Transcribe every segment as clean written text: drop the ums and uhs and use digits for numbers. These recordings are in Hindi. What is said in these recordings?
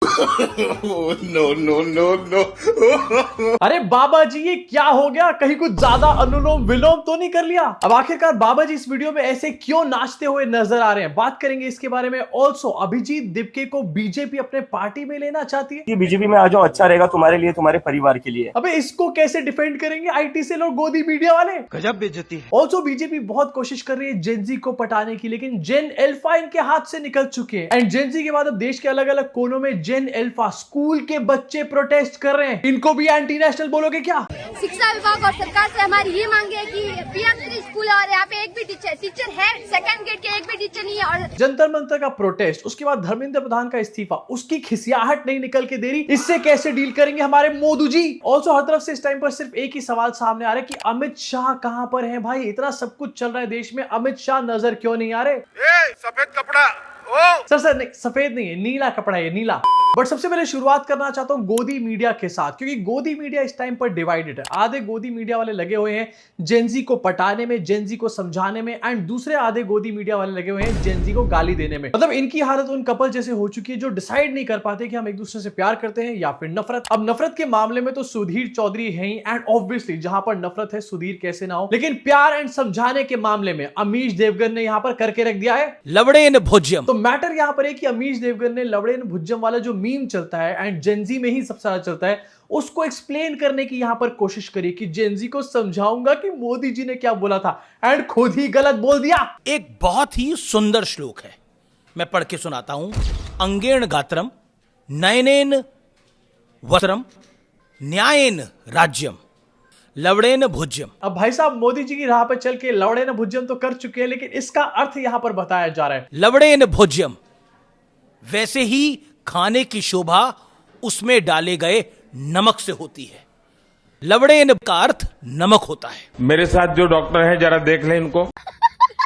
No no no no. अरे बाबा जी ये क्या हो गया, कहीं कुछ ज्यादा अनुलोम विलोम तो नहीं कर लिया? अब आखिरकार बाबा जी इस वीडियो में ऐसे क्यों नाचते हुए नजर आ रहे हैं, बात करेंगे इसके बारे में। ऑल्सो अभिजीत दिपके को बीजेपी अपने पार्टी में लेना चाहती है। कि बीजेपी में आ जाओ, अच्छा रहेगा तुम्हारे लिए, तुम्हारे परिवार के लिए। अबे इसको कैसे डिफेंड करेंगे आईटी सेल और गोदी मीडिया वाले? गजब बेइज्जती है। ऑल्सो बीजेपी बहुत कोशिश कर रही है जेनजी को पटाने की, लेकिन जेन अल्फा इनके हाथ से निकल चुके हैं। एंड जेनजी के बाद अब देश के अलग अलग कोनों में जेन अल्फा स्कूल के बच्चे प्रोटेस्ट कर रहे हैं। इनको भी एंटी नेशनल बोलोगे क्या? शिक्षा विभाग और सरकार से हमारी ये मांग है कि PM3 स्कूल और यहाँ पे एक भी टीचर है, सेकंड ग्रेड के एक भी टीचर नहीं है। और जंतर मंतर का प्रोटेस्ट, उसके बाद धर्मेंद्र प्रधान का इस्तीफा, उसकी खिसियाहट नहीं निकल के दे रही, इससे कैसे डील करेंगे हमारे मोदी जी? ऑल्सो हर तरफ से इस टाइम पर सिर्फ एक ही सवाल सामने आ रहा है कि अमित शाह कहां पर हैं भाई? इतना सब कुछ चल रहा है देश में, अमित शाह नजर क्यों नहीं आ रहे? सफेद कपड़ा सर नहीं, सफेद नहीं है, नीला कपड़ा है, नीला। बट सबसे पहले शुरुआत करना चाहता हूं गोदी मीडिया के साथ, क्योंकि गोदी मीडिया इस टाइम पर डिवाइडेड है। आधे गोदी मीडिया वाले लगे हुए हैं जेनजी को पटाने में, जेनजी को समझाने में, एंड दूसरे आधे गोदी मीडिया वाले लगे हुए हैं जेनजी को गाली देने में। मतलब इनकी हालत उन कपल जैसे हो चुकी है जो डिसाइड नहीं कर पाते कि हम एक दूसरे से प्यार करते हैं या फिर नफरत। अब नफरत के मामले में तो सुधीर चौधरी है ही, एंड ऑब्वियसली जहां पर नफरत है सुधीर कैसे ना हो, लेकिन प्यार एंड समझाने के मामले में अमीश देवगन ने यहां पर करके रख दिया है लवड़ेन भोज्यम। तो मैटर यहां पर है कि अमीश देवगन ने लवड़ेन भुज्जम वाला जो मीम चलता है एंड जेनजी में ही सबसे ज्यादा चलता है, उसको एक्सप्लेन करने की यहां पर कोशिश करी कि जेनजी को समझाऊंगा कि मोदी जी ने क्या बोला था, एंड खुद ही गलत बोल दिया। एक बहुत ही सुंदर श्लोक है, मैं पढ़ के सुनाता हूं। अंगेण गात्रम नयनेन वस्त्रम न्यायेन राज्यम लवड़ेन भुज्यम। अब भाई साहब मोदी जी की राह पर चल के लवड़ेन भुज्जम तो कर चुके हैं, लेकिन इसका अर्थ यहां पर बताया जा रहा है लवड़ेन भोज्यम, वैसे ही खाने की शोभा उसमें डाले गए नमक से होती है। लवड़ेन का अर्थ नमक होता है। मेरे साथ जो डॉक्टर हैं जरा देख लें इनको।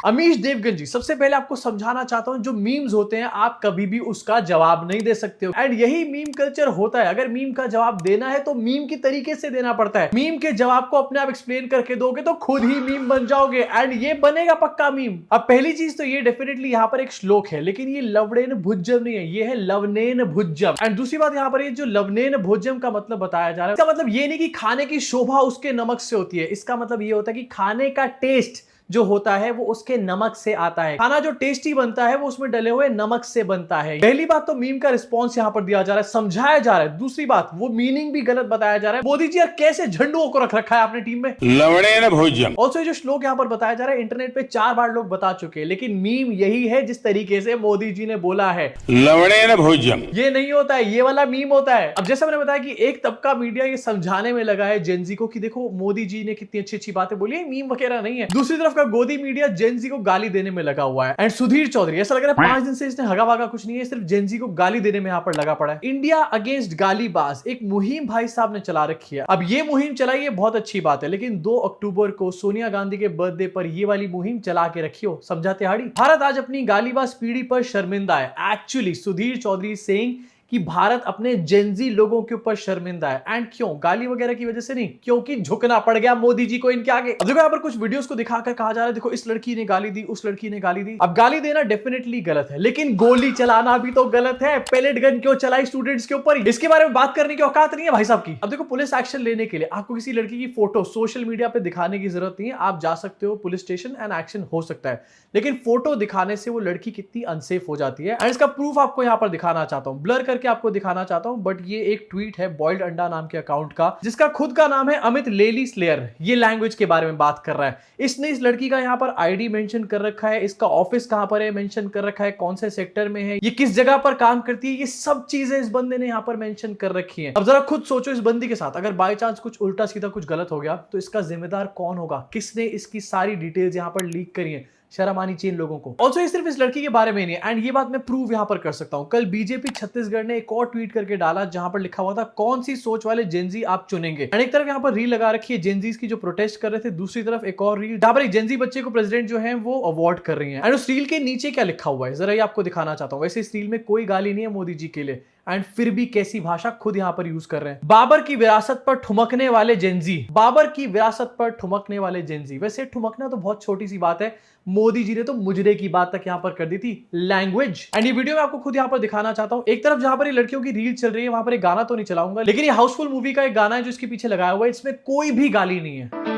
अमीश देवगन जी, सबसे पहले आपको समझाना चाहता हूं, जो मीम्स होते हैं आप कभी भी उसका जवाब नहीं दे सकते हो, एंड यही मीम कल्चर होता है। अगर मीम का जवाब देना है तो मीम की तरीके से देना पड़ता है। मीम के जवाब को अपने आप एक्सप्लेन करके दोगे तो खुद ही मीम बन जाओगे, एंड ये बनेगा पक्का मीम। अब पहली चीज तो ये डेफिनेटली यहाँ पर एक श्लोक है, लेकिन ये लवड़ेन भुज्जम नहीं है, ये है लवनेन भुज्जम। एंड दूसरी बात यहाँ पर ये जो लवनेन भुज्जम का मतलब बताया जा रहा है, इसका मतलब ये नहीं कि खाने की शोभा उसके नमक से होती है। इसका मतलब ये होता है कि खाने का टेस्ट जो होता है वो उसके नमक से आता है। खाना जो टेस्टी बनता है वो उसमें डले हुए नमक से बनता है। पहली बात तो मीम का रिस्पॉन्स यहाँ पर दिया जा रहा है, समझाया जा रहा है। दूसरी बात वो मीनिंग भी गलत बताया जा रहा है। मोदी जी यार कैसे झंडुओं को रख रखा है आपने टीम में? लवड़ेन भोज्यम। ऑल्सो जो श्लोक यहाँ पर बताया जा रहा है इंटरनेट पे 4 बार लोग बता चुके हैं, लेकिन मीम यही है जिस तरीके से मोदी जी ने बोला है। लवड़ेन भोज्यम ये नहीं होता है, ये वाला मीम होता है। अब जैसा मैंने बताया कि एक तबका मीडिया ये समझाने में लगा है जेनजी को कि देखो मोदी जी ने कितनी अच्छी अच्छी बातें बोली है, मीम वगैरह नहीं है। दूसरी तरफ का गोदी मीडिया जेनजी को गाली देने में लगा हुआ है। एंड सुधीर चौधरी, ऐसा लग रहा है 5 दिन से इसने हगा भागा कुछ नहीं है, सिर्फ जेनजी को गाली देने में यहाँ पर लगा पड़ा है। इंडिया अगेंस्ट गालीबाज एक मुहिम भाई साहब ने चला रखी है। अब ये मुहिम चलाई है बहुत अच्छी बात है, लेकिन 2 अक्टूबर को सोनिया गांधी के बर्थडे पर ये वाली मुहिम चला के रखी हो, समझा तिहाड़ी। भारत आज अपनी गालीबाज पीढ़ी पर शर्मिंदा है। एक्चुअली सुधीर चौधरी सेइंग कि भारत अपने जेनजी लोगों के ऊपर शर्मिंदा है। एंड क्यों? गाली वगैरह की वजह से नहीं, क्योंकि झुकना पड़ गया मोदी जी को इनके आगे। अब देखो यहाँ पर कुछ वीडियोस को दिखाकर कहा जा रहा है देखो इस लड़की ने गाली दी, उस लड़की ने गाली दी। अब गाली देना डेफिनेटली गलत है, लेकिन गोली चलाना भी तो गलत है। पेलेट गन क्यों चलाई स्टूडेंट्स के ऊपर? इसके बारे में बात करने की औकात नहीं है भाई साहब की। अब देखो पुलिस एक्शन लेने के लिए आपको किसी लड़की की फोटो सोशल मीडिया पे दिखाने की जरूरत नहीं है। आप जा सकते हो पुलिस स्टेशन एंड एक्शन हो सकता है, लेकिन फोटो दिखाने से वो लड़की कितनी अनसेफ हो जाती है। एंड इसका प्रूफ आपको यहाँ पर दिखाना चाहता हूँ, ब्लर करके आपको दिखाना चाहता हूं, बट ये एक ट्वीट है बॉइल्ड अंडा नाम के अकाउंट का, जिसका खुद का नाम है अमित लेली स्लेयर। ये लैंग्वेज के बारे में बात कर रहा है। इसने इस लड़की का यहाँ पर आईडी मेंशन कर रखा है, इसका ऑफिस कहां पर है मेंशन कर रखा है, कौन से सेक्टर में है, ये किस जगह पर काम करती है, ये सब चीजें इस बंदे ने यहाँ पर मेंशन कर रखी है। अब जरा खुद सोचो इस बंदी के साथ अगर बाय चांस कुछ उल्टा सीधा कुछ गलत हो गया तो इसका जिम्मेदार कौन होगा? किसने इसकी सारी डिटेल्स यहाँ पर लीक करी है? शर्म आनी चाहिए इन लोगों को। ऑल्सो ये सिर्फ इस लड़की के बारे में नहीं है, एंड ये बात मैं प्रूव यहां पर कर सकता हूं। कल बीजेपी छत्तीसगढ़ ने एक और ट्वीट करके डाला जहां पर लिखा हुआ था कौन सी सोच वाले जेनजी आप चुनेंगे। एंड एक तरफ यहां पर रील लगा रखी है जेनजीज की जो प्रोटेस्ट कर रहे थे, दूसरी तरफ एक और रील जहां पर एक जेनजी बच्चे को प्रेसिडेंट जो है वो अवार्ड कर रही है। एंड उस रील के नीचे क्या लिखा हुआ है जरा ये आपको दिखाना चाहता हूं। वैसे इस रील में कोई गाली नहीं है मोदी जी के लिए, एंड फिर भी कैसी भाषा खुद यहां पर यूज कर रहे हैं। बाबर की विरासत पर ठुमकने वाले जेंजी, बाबर की विरासत पर ठुमकने वाले जेंजी। वैसे ठुमकना तो बहुत छोटी सी बात है, मोदी जी ने तो मुजरे की बात तक यहां पर कर दी थी, लैंग्वेज। एंड ये वीडियो मैं आपको खुद यहां पर दिखाना चाहता हूं। एक तरफ जहां पर ये लड़कियों की रील चल रही है, वहां पर एक गाना तो नहीं चलाऊंगा, लेकिन ये हाउसफुल मूवी का एक गाना है जो इसके पीछे लगाया हुआ है, इसमें कोई भी गाली नहीं है।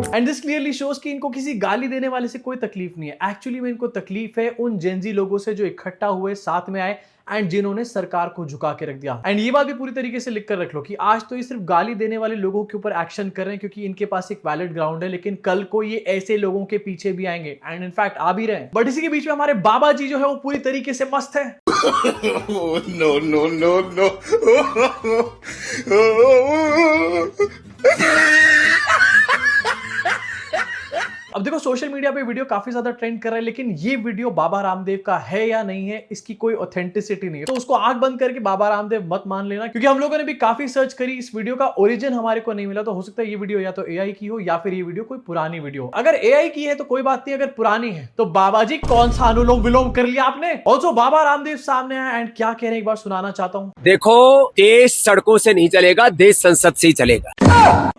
एंड दिस क्लियरली शोज कि इनको किसी गाली देने वाले से कोई तकलीफ नहीं है। एक्चुअली में इनको तकलीफ है उन जेंजी लोगों से जो इकट्ठा हुए, साथ में आए एंड जिन्होंने सरकार को झुका के रख दिया। एंड ये बात भी पूरी तरीके से लिख कर रख लो कि आज तो ये सिर्फ गाली देने वाले लोगों के ऊपर एक्शन कर रहे हैं क्योंकि इनके पास एक वैलिड ग्राउंड है, लेकिन कल को ये ऐसे लोगों के पीछे भी आएंगे एंड इनफैक्ट आ भी रहे हैं। बट इसी के बीच में हमारे बाबा जी जो है वो पूरी तरीके से मस्त है। नो नो नो नो अब देखो सोशल मीडिया पे वीडियो काफी ज्यादा ट्रेंड कर रहा है, लेकिन ये वीडियो बाबा रामदेव का है या नहीं है इसकी कोई ऑथेंटिसिटी नहीं है। तो उसको आंख बंद करके बाबा रामदेव मत मान लेना, क्योंकि हम लोगों ने भी काफी सर्च करी, इस वीडियो का ओरिजिन हमारे को नहीं मिला। तो हो सकता है ये वीडियो या तो एआई की हो या फिर ये वीडियो कोई पुरानी वीडियो। अगर एआई की है तो कोई बात नहीं, अगर पुरानी है तो बाबा जी कौन सा अनुलोम विलोम कर लिया आपने। ऑल्सो बाबा रामदेव सामने आया एंड क्या कह रहे हैं एक बार सुनाना चाहता हूँ। देखो, देश सड़कों से नहीं चलेगा, देश संसद से ही चलेगा।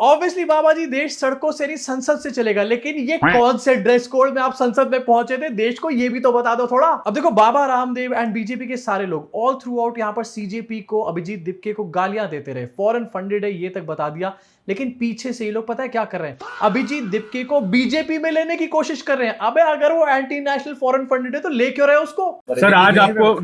ऑब्वियसली बाबा जी देश सड़कों से नहीं संसद से चलेगा, लेकिन ये कौन से ड्रेस कोड में आप संसद में पहुंचे थे, देश को ये भी तो बता दो थोड़ा। अब देखो बाबा रामदेव एंड बीजेपी के सारे लोग ऑल थ्रू आउट यहाँ पर सीजेपी को, अभिजीत दिपके को गालियां देते रहे, फॉरेन फंडेड है ये तक बता दिया, लेकिन पीछे से ये लोग पता है क्या कर रहे हैं, अभिजीत दिपके को बीजेपी में लेने की कोशिश कर रहे हैं। अबे अगर वो एंटी नेशनल फॉरेन फंडेड है तो ले क्यों रहे उसको। सर आज आपको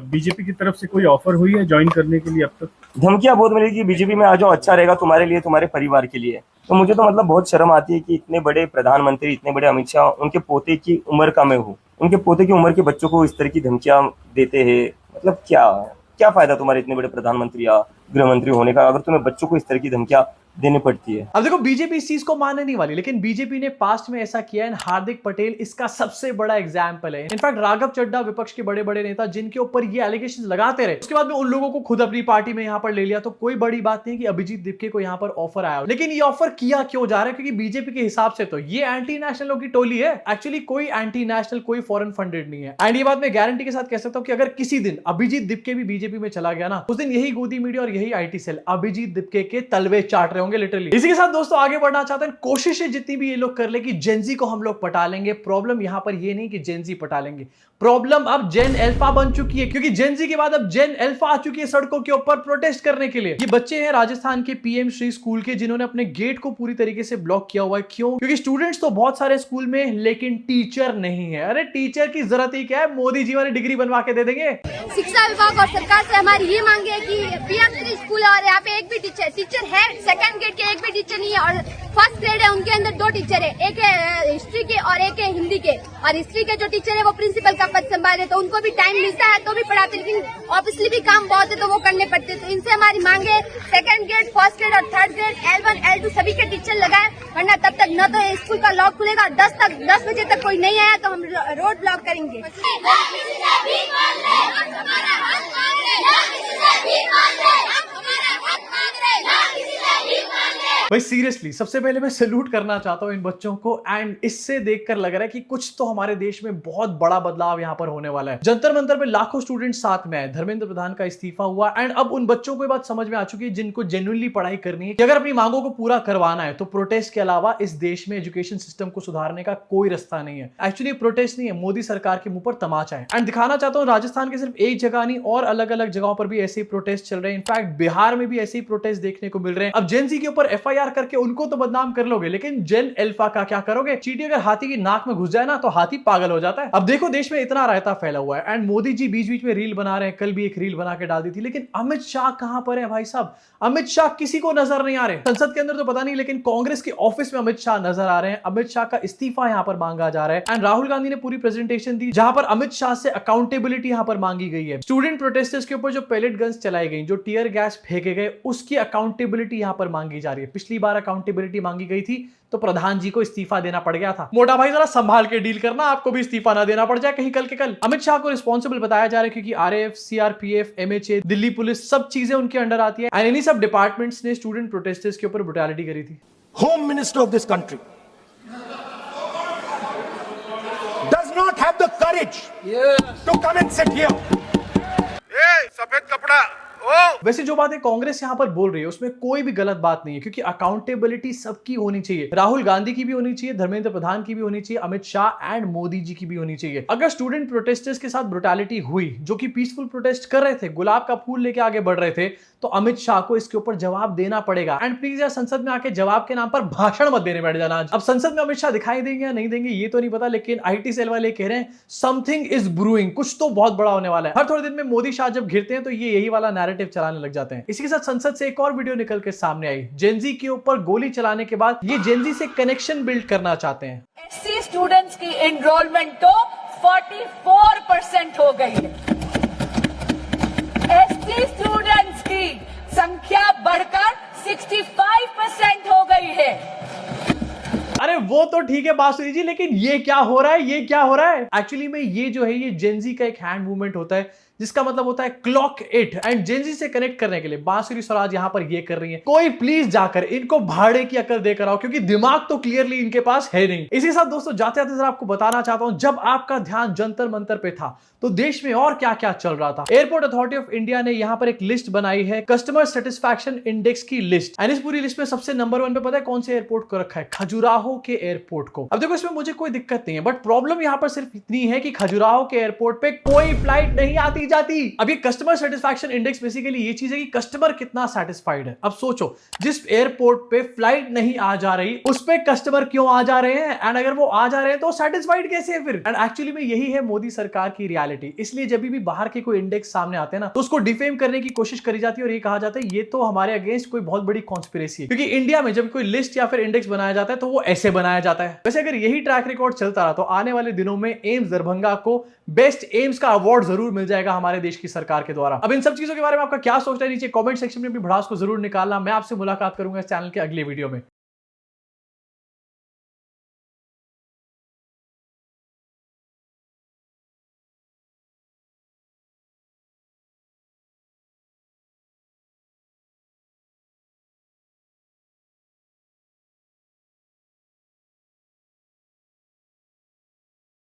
बीजेपी की तरफ से कोई ऑफर हुई है ज्वाइन करने के लिए? अब तक धमकियां बहुत मिली कि बीजेपी में आ जाओ, अच्छा रहेगा तुम्हारे लिए, तुम्हारे परिवार के लिए। तो मुझे तो मतलब बहुत शर्म आती है कि इतने बड़े प्रधानमंत्री, इतने बड़े अमित शाह, उनके पोते की उम्र का मैं हूँ, उनके पोते की उम्र के बच्चों को इस तरह की धमकियां देते हैं। मतलब क्या फायदा तुम्हारे इतने बड़े प्रधानमंत्री या गृह मंत्री होने का, अगर तुम्हें बच्चों को इस तरह की धमकियां देनी पड़ती है। अब देखो बीजेपी इस चीज को मानने नहीं वाली, लेकिन बीजेपी ने पास्ट में ऐसा किया है। हार्दिक पटेल इसका सबसे बड़ा एग्जाम्पल है। इनफैक्ट राघव चड्ढा, विपक्ष के बड़े बड़े नेता जिनके ऊपर ये एलिगेशन लगाते रहे, उसके बाद में उन लोगों को खुद अपनी पार्टी में यहाँ पर ले लिया। तो कोई बड़ी बात नहीं कि अभिजीत दिपके को यहाँ पर ऑफर आया, लेकिन ये ऑफर किया क्यों जा रहा है, क्योंकि बीजेपी के हिसाब से तो ये एंटी नेशनलों की टोली है। एक्चुअली कोई एंटी नेशनल, कोई फॉरेन फंडेड नहीं है। एंड ये बात मैं गारंटी के साथ कह सकता हूँ कि अगर किसी दिन अभिजीत दिपके भी बीजेपी में चला गया ना, उस दिन यही गोदी मीडिया और यही आईटी सेल अभिजीत दिपके के तलवे चाट रहे होंगे लिटरली। इसी के साथ दोस्तों आगे बढ़ना चाहते हैं, कोशिशें जितनी भी ये लोग कर ले कि जेनजी को हम लोग पटा लेंगे। प्रॉब्लम यहां पर ये नहीं कि जेनजी पटा लेंगे, प्रॉब्लम अब जेन अल्फा बन चुकी है, क्योंकि जेनजी के बाद अब जेन अल्फा आ चुकी है सड़कों के ऊपर प्रोटेस्ट करने के लिए। ये बच्चे हैं राजस्थान के पीएम श्री स्कूल के, जिन्होंने अपने गेट को पूरी तरीके से ब्लॉक किया हुआ है। क्यों? क्योंकि स्टूडेंट्स तो बहुत सारे स्कूल में, लेकिन टीचर नहीं है। अरे टीचर की जरूरत ही क्या है, मोदी जी वाली डिग्री बनवा के दे देंगे। शिक्षा विभाग और सरकार से हमारी ये मांग है कि पीएम स्कूल और यहाँ पे एक भी टीचर है, सेकंड ग्रेड के एक भी टीचर नहीं है, और फर्स्ट ग्रेड है उनके अंदर 2 टीचर है, एक है हिस्ट्री के और एक है हिंदी के। और हिस्ट्री के जो टीचर है वो प्रिंसिपल का पद संभाले, तो उनको भी टाइम मिलता है तो भी पढ़ाते, लेकिन ऑब्वियसली भी काम बहुत है तो वो करने पड़ते। तो इनसे हमारी मांग है सेकंड ग्रेड, फर्स्ट ग्रेड और थर्ड ग्रेड, L1 L2 सभी के टीचर लगाए, वरना तब तक न तो स्कूल का लॉक खुलेगा, 10 बजे तक कोई नहीं आया तो हम रोड ब्लॉक करेंगे। भाई सीरियसली सबसे पहले मैं सैल्यूट करना चाहता हूं इन बच्चों को, एंड इससे देखकर लग रहा है कि कुछ तो हमारे देश में बहुत बड़ा बदलाव यहां पर होने वाला है। जंतर मंतर पे लाखों स्टूडेंट साथ में आए, धर्मेंद्र प्रधान का इस्तीफा हुआ, एंड अब उन बच्चों को ये बात समझ में आ चुकी है जिनको जेन्युइनली पढ़ाई करनी है कि अगर अपनी मांगों को पूरा करवाना है तो प्रोटेस्ट के अलावा इस देश में एजुकेशन सिस्टम को सुधारने का कोई रास्ता नहीं है। एक्चुअली प्रोटेस्ट नहीं है, मोदी सरकार के मुंह पर तमाचा है। एंड दिखाना चाहता हूँ राजस्थान के सिर्फ एक जगह नहीं, और अलग अलग जगहों पर भी ऐसे ही प्रोटेस्ट चल रहे हैं। इनफैक्ट बिहार में भी ऐसे ही प्रोटेस्ट देखने को मिल रहे हैं। अब जेनजी के ऊपर एफआईआर करके उनको तो बदनाम कर लोगे, लेकिन जेन अल्फा का क्या करोगे? चींटी अगर हाथी की नाक में घुस जाए ना तो हाथी पागल हो जाता है। अब देखो देश में इतना रायता फैला हुआ है, एंड मोदी जी बीच बीच में रील बना रहे हैं। कल भी एक रील बना के डाल दी थी, लेकिन अमित शाह कहां पर है भाई साहब? अमित शाह किसी को नजर नहीं आ रहे। संसद के अंदर तो पता नहीं, लेकिन कांग्रेस के ऑफिस में अमित शाह नजर आ रहे हैं। अमित शाह का इस्तीफा यहां पर मांगा जा रहा है, एंड राहुल गांधी ने पूरी प्रेजेंटेशन दी जहां पर अमित शाह से अकाउंटेबिलिटी यहां पर मांगी गई है। स्टूडेंट प्रोटेस्टर्स के ऊपर जो पैलेट गन्स चलाई गई, जो टीयर गैस फेंके गए, उसकी अकाउंटेबिलिटी यहां पर मांगी जा रही है। पिछली बार अकाउंटेबिलिटी मांगी गई थी तो प्रधान जी को इस्तीफा देना पड़ गया था। मोटा भाई जरा संभाल के डील करना, आपको भी इस्तीफा ना देना पड़ जाए कहीं कल के कल। अमित शाह को रिस्पॉन्सिबल बताया जा रहा है क्योंकि RAF, CRPF, MHA, Delhi police सब चीजें उनके अंडर आती है, एंड इन्हीं सब डिपार्टमेंट्स ने स्टूडेंट प्रोटेस्टर्स के ऊपर ब्रुटैलिटी करी थी। Home Minister of this country does not have the courage to come and sit here. सफेद कपड़ा वैसे जो बातें कांग्रेस यहाँ पर बोल रही है उसमें कोई भी गलत बात नहीं है, क्योंकि अकाउंटेबिलिटी सबकी होनी चाहिए। राहुल गांधी की भी होनी चाहिए, धर्मेंद्र प्रधान की भी होनी चाहिए, अमित शाह एंड मोदी जी की भी होनी चाहिए। अगर स्टूडेंट प्रोटेस्टर्स के साथ ब्रुटैलिटी हुई, जो कि पीसफुल प्रोटेस्ट कर रहे थे, गुलाब का फूल लेके आगे बढ़ रहे थे, तो अमित शाह को इसके ऊपर जवाब देना पड़ेगा। एंड प्लीज यार, संसद में आके जवाब के नाम पर भाषण मत देने बैठ जाना। अब संसद में अमित शाह दिखाई देंगे या नहीं देंगे ये तो नहीं पता, लेकिन IT सेल वाले कह रहे हैं समथिंग इज ब्रूइंग, कुछ तो बहुत बड़ा होने वाला है। हर थोड़े दिन में मोदी शाह जब घिरते हैं तो ये यही वाला नैरेटिव चलाने लग जाते हैं। इसी के साथ संसद से एक और वीडियो निकल के सामने आई। जेनजी के ऊपर गोली चलाने के बाद ये जेनजी से कनेक्शन बिल्ड करना चाहते हैं। SC स्टूडेंट्स की एनरोलमेंट तो 44% हो गई है। ST स्टूडेंट्स की संख्या बढ़कर 65% हो गई है। अरे वो तो ठीक है बांसुरी जी, लेकिन ये क्या हो रहा है, ये क्या हो रहा है? एक्चुअली में ये जो है ये जेनजी का एक हैंड मूवमेंट होता है, जिसका मतलब होता है क्लॉक इट। एंड जेनजी से कनेक्ट करने के लिए बांसुरी स्वराज यहां पर ये कर रही है। कोई प्लीज जाकर इनको भाड़े की अकल देकर आओ, क्योंकि दिमाग तो क्लियरली इनके पास है नहीं। इसी के साथ दोस्तों जाते जाते आपको बताना चाहता हूं, जब आपका ध्यान जंतर मंतर पे था तो देश में और क्या क्या चल रहा था। एयरपोर्ट अथॉरिटी ऑफ इंडिया ने यहां पर एक लिस्ट बनाई है, कस्टमर सेटिस्फैक्शन इंडेक्स की लिस्ट। एंड इस पूरी लिस्ट में सबसे नंबर 1 पे पता है कौन से एयरपोर्ट को रखा है? खजुराहो के एयरपोर्ट को। अब देखो इसमें मुझे कोई दिक्कत नहीं है, बट प्रॉब्लम यहां पर सिर्फ इतनी है कि खजुराहो के एयरपोर्ट पे कोई फ्लाइट नहीं आती जाती। अब ये कस्टमर सेटिस्फैक्शन इंडेक्स बेसिकली ये चीज है कि कस्टमर कितना सेटिस्फाइड है। अब सोचो, जिस एयरपोर्ट पे फ्लाइट नहीं आ जा रही उस पे कस्टमर क्यों आ जा रहे हैं, एंड अगर वो आ जा रहे हैं तो सेटिस्फाइड कैसे है फिर? एंड एक्चुअली में यही है मोदी सरकार की रियलिटी। इसलिए जब भी बाहर के कोई इंडेक्स सामने आते हैं ना, तो उसको डिफेम करने की कोशिश करी जाती है और ये कहा जाता है ये तो हमारे अगेंस्ट कोई बहुत बड़ी कॉन्स्पिरेसी है। क्योंकि इंडिया में जब कोई लिस्ट या फिर इंडेक्स बनाया जाता है तो वो ऐसे बनाया जाता है। वैसे अगर यही ट्रैक रिकॉर्ड चलता रहा तो आने वाले दिनों में एम्स दरभंगा को बेस्ट एम्स का अवार्ड जरूर मिल जाएगा हमारे देश की सरकार के द्वारा। अब इन सब चीजों के बारे में आपका क्या सोचना है नीचे कमेंट सेक्शन में भी भड़ास को जरूर निकालना। मैं आपसे मुलाकात करूंगा इस चैनल के अगले वीडियो में।